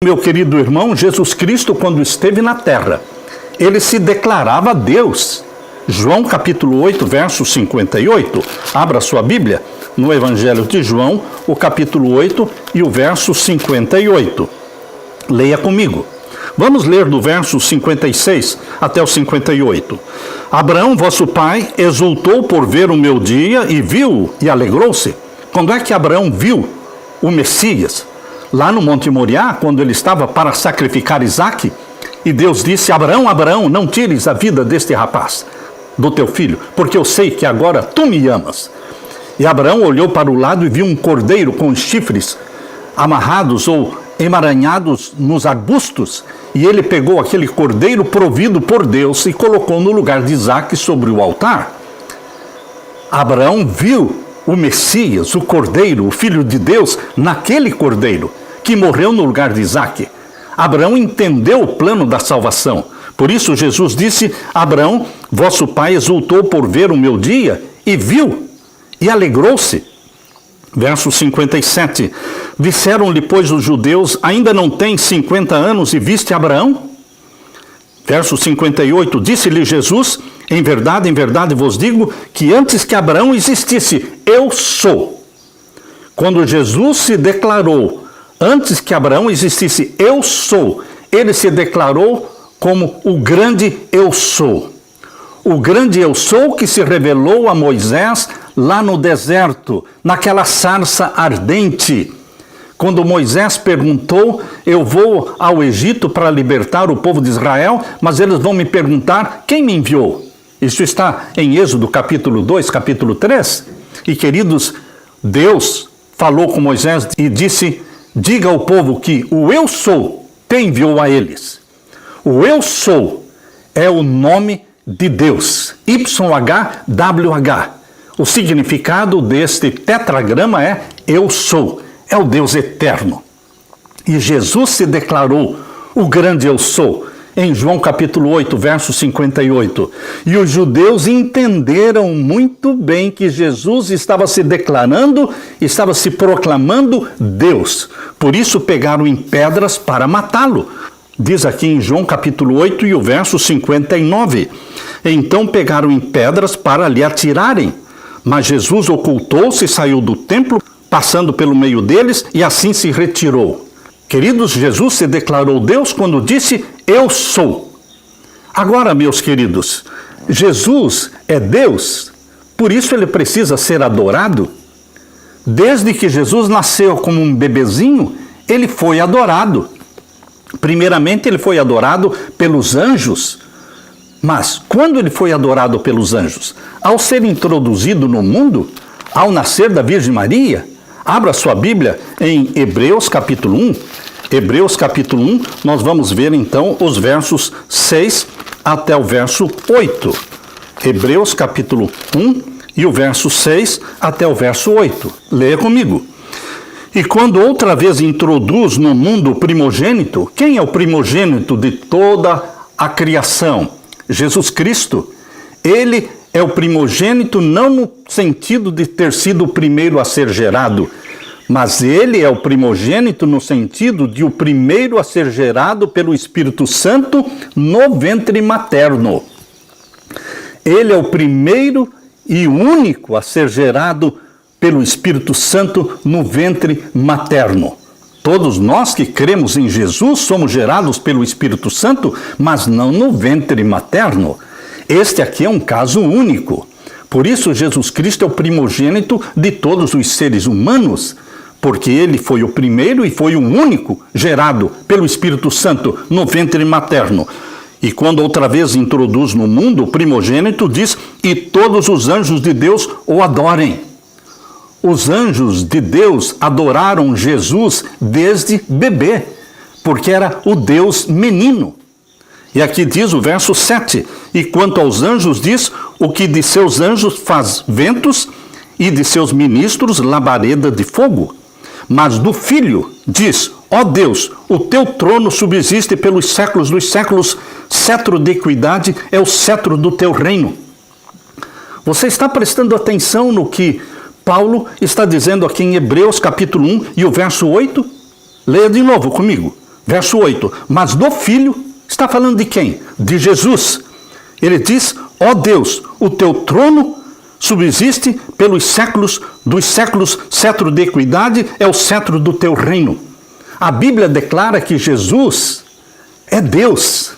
Meu querido irmão, Jesus Cristo, quando esteve na terra, ele se declarava Deus. João capítulo 8, verso 58. Abra sua Bíblia no Evangelho de João, o capítulo 8 e o verso 58. Leia comigo. Vamos ler do verso 56 até o 58. Abraão, vosso pai, exultou por ver o meu dia e viu e alegrou-se. Quando é que Abraão viu o Messias? Lá no Monte Moriá, quando ele estava para sacrificar Isaque, e Deus disse: Abraão, Abraão, não tires a vida deste rapaz, do teu filho, porque eu sei que agora tu me amas. E Abraão olhou para o lado e viu um cordeiro com os chifres amarrados ou emaranhados nos arbustos, e ele pegou aquele cordeiro provido por Deus e colocou no lugar de Isaque sobre o altar. Abraão viu o Messias, o Cordeiro, o Filho de Deus, naquele Cordeiro que morreu no lugar de Isaque. Abraão entendeu o plano da salvação. Por isso Jesus disse: Abraão, vosso pai, exultou por ver o meu dia e viu e alegrou-se. Verso 57. Disseram-lhe, pois, os judeus: ainda não tens 50 anos e viste Abraão? Verso 58. Disse-lhe Jesus: em verdade vos digo que antes que Abraão existisse, eu sou. Quando Jesus se declarou, antes que Abraão existisse, eu sou, ele se declarou como o grande eu sou. O grande eu sou que se revelou a Moisés lá no deserto, naquela sarça ardente. Quando Moisés perguntou: eu vou ao Egito para libertar o povo de Israel, mas eles vão me perguntar quem me enviou. Isso está em Êxodo capítulo 2, capítulo 3. E queridos, Deus falou com Moisés e disse: diga ao povo que o eu sou te enviou a eles. O eu sou é o nome de Deus, YHWH. O significado deste tetragrama é eu sou, é o Deus eterno. E Jesus se declarou o grande eu sou, em João capítulo 8, verso 58. E os judeus entenderam muito bem que Jesus estava se declarando, estava se proclamando Deus. Por isso pegaram em pedras para matá-lo. Diz aqui em João capítulo 8 e o verso 59. Então pegaram em pedras para lhe atirarem. Mas Jesus ocultou-se e saiu do templo, passando pelo meio deles, e assim se retirou. Queridos, Jesus se declarou Deus quando disse: eu sou. Agora, meus queridos, Jesus é Deus, por isso ele precisa ser adorado. Desde que Jesus nasceu como um bebezinho, ele foi adorado. Primeiramente, ele foi adorado pelos anjos. Mas quando ele foi adorado pelos anjos? Ao ser introduzido no mundo, ao nascer da Virgem Maria. Abra sua Bíblia em Hebreus capítulo 1. Hebreus capítulo 1, nós vamos ver então os versos 6 até o verso 8. Hebreus capítulo 1 e o verso 6 até o verso 8. Leia comigo. E quando outra vez introduz no mundo o primogênito, quem é o primogênito de toda a criação? Jesus Cristo. Ele é o primogênito não no sentido de ter sido o primeiro a ser gerado, mas ele é o primogênito no sentido de o primeiro a ser gerado pelo Espírito Santo no ventre materno. Ele é o primeiro e único a ser gerado pelo Espírito Santo no ventre materno. Todos nós que cremos em Jesus somos gerados pelo Espírito Santo, mas não no ventre materno. Este aqui é um caso único. Por isso, Jesus Cristo é o primogênito de todos os seres humanos, porque ele foi o primeiro e foi o único gerado pelo Espírito Santo no ventre materno. E quando outra vez introduz no mundo o primogênito, diz: e todos os anjos de Deus o adorem. Os anjos de Deus adoraram Jesus desde bebê, porque era o Deus menino. E aqui diz o verso 7, e quanto aos anjos diz: o que de seus anjos faz ventos, e de seus ministros labareda de fogo. Mas do Filho diz: ó Deus, o teu trono subsiste pelos séculos dos séculos, cetro de equidade é o cetro do teu reino. Você está prestando atenção no que Paulo está dizendo aqui em Hebreus capítulo 1 e o verso 8? Leia de novo comigo. Verso 8, mas do Filho, está falando de quem? De Jesus. Ele diz, ó Deus, o teu trono subsiste pelos séculos dos séculos, cetro de equidade é o cetro do teu reino. A Bíblia declara que Jesus é Deus.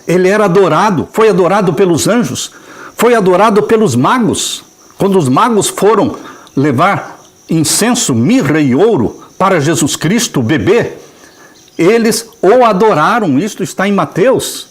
Ele era adorado, foi adorado pelos anjos, foi adorado pelos magos. Quando os magos foram levar incenso, mirra e ouro para Jesus Cristo, o bebê, eles o adoraram. Isto está em Mateus.